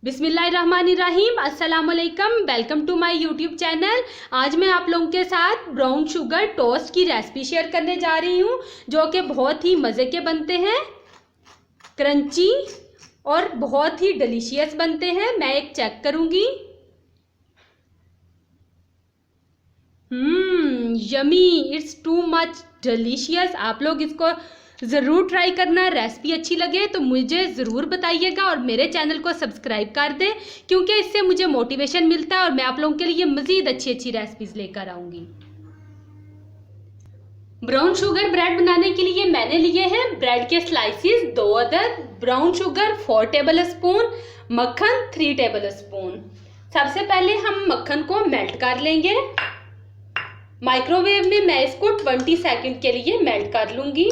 बिस्मिल्लाहिर्रहमानिर्रहीम, अस्सलाम वालेकुम। Welcome to my YouTube channel. आज मैं आप लोगों के साथ ब्राउन शुगर टोस्ट की रेसिपी शेयर करने जा रही हूँ, जो कि बहुत ही मज़े के बनते हैं, क्रंची और बहुत ही डिलीशियस बनते हैं। मैं एक चेक करूँगी। Yummy, it's too much delicious. आप लोग इसको ज़रूर ट्राई करना। रेसिपी अच्छी लगे तो मुझे ज़रूर बताइएगा और मेरे चैनल को सब्सक्राइब कर दें, क्योंकि इससे मुझे मोटिवेशन मिलता है और मैं आप लोगों के लिए मज़ीद अच्छी अच्छी रेसिपीज़ लेकर आऊँगी। ब्राउन शुगर ब्रेड बनाने के लिए मैंने लिए हैं ब्रेड के स्लाइसिस 2 अदद, ब्राउन शुगर 4 टेबल स्पून, मक्खन 3 टेबल स्पून। सबसे पहले हम मक्खन को मेल्ट कर लेंगे। माइक्रोवेव में मैं इसको 20 सेकंड के लिए मेल्ट कर लूँगी।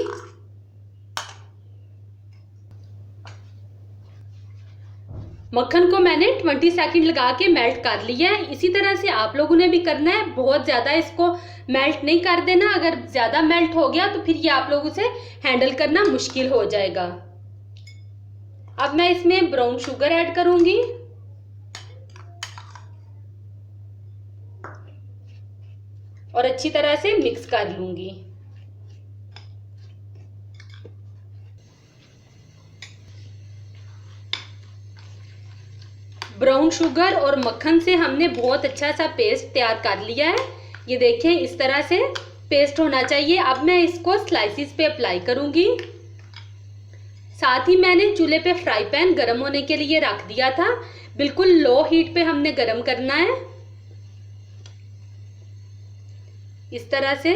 मक्खन को मैंने 20 सेकंड लगा के मेल्ट कर लिया है। इसी तरह से आप लोगों ने भी करना है। बहुत ज़्यादा इसको मेल्ट नहीं कर देना। अगर ज़्यादा मेल्ट हो गया तो फिर ये आप लोगों से हैंडल करना मुश्किल हो जाएगा। अब मैं इसमें ब्राउन शुगर ऐड करूंगी और अच्छी तरह से मिक्स कर लूंगी। ब्राउन शुगर और मक्खन से हमने बहुत अच्छा सा पेस्ट तैयार कर लिया है। ये देखें, इस तरह से पेस्ट होना चाहिए। अब मैं इसको स्लाइसिस पे अप्लाई करूंगी। साथ ही मैंने चूल्हे पे फ्राई पैन गर्म होने के लिए रख दिया था। बिल्कुल लो हीट पे हमने गर्म करना है, इस तरह से।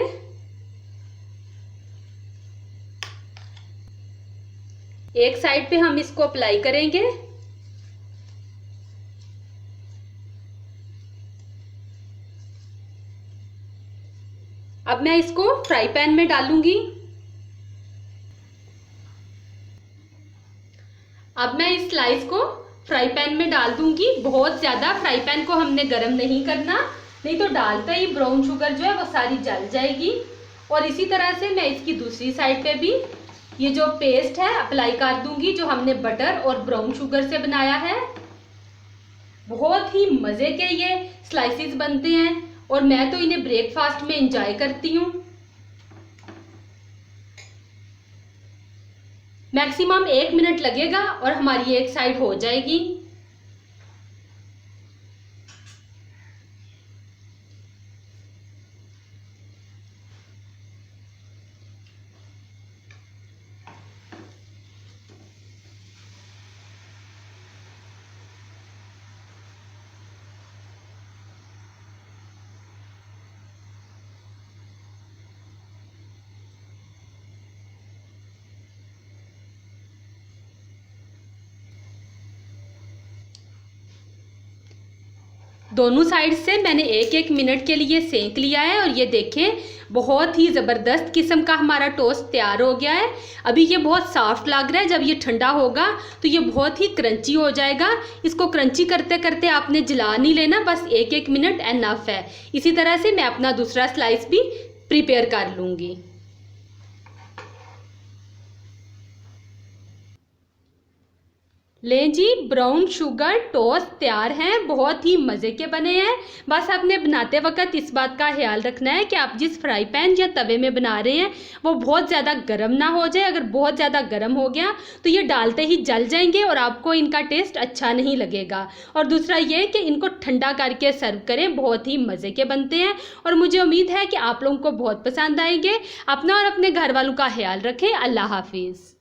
एक साइड पे हम इसको अप्लाई करेंगे। अब मैं इसको फ्राई पैन में डालूंगी। अब मैं इस स्लाइस को फ्राई पैन में डाल दूंगी। बहुत ज़्यादा फ्राई पैन को हमने गर्म नहीं करना, नहीं तो डालते ही ब्राउन शुगर जो है वो सारी जल जाएगी। और इसी तरह से मैं इसकी दूसरी साइड पे भी ये जो पेस्ट है अप्लाई कर दूंगी, जो हमने बटर और ब्राउन शुगर से बनाया है। बहुत ही मज़े के ये स्लाइसिस बनते हैं और मैं तो इन्हें ब्रेकफास्ट में एंजॉय करती हूँ। मैक्सिमम 1 मिनट लगेगा और हमारी एक साइड हो जाएगी। दोनों साइड से मैंने 1-1 मिनट के लिए सेंक लिया है और ये देखें, बहुत ही ज़बरदस्त किस्म का हमारा टोस्ट तैयार हो गया है। अभी ये बहुत सॉफ्ट लग रहा है। जब ये ठंडा होगा तो ये बहुत ही क्रंची हो जाएगा। इसको क्रंची करते करते आपने जला नहीं लेना, बस 1-1 मिनट एनफ है। इसी तरह से मैं अपना दूसरा स्लाइस भी प्रिपेयर कर लूँगी। लें जी, ब्राउन शुगर टोस्ट तैयार हैं। बहुत ही मज़े के बने हैं। बस आपने बनाते वक्त इस बात का ख्याल रखना है कि आप जिस फ्राई पैन या तवे में बना रहे हैं वो बहुत ज़्यादा गर्म ना हो जाए। अगर बहुत ज़्यादा गर्म हो गया तो ये डालते ही जल जाएंगे और आपको इनका टेस्ट अच्छा नहीं लगेगा। और दूसरा ये कि इनको ठंडा करके सर्व करें, बहुत ही मज़े के बनते हैं और मुझे उम्मीद है कि आप लोगों को बहुत पसंद आएंगे। अपना और अपने घर वालों का ख्याल रखें। अल्लाह हाफिज़।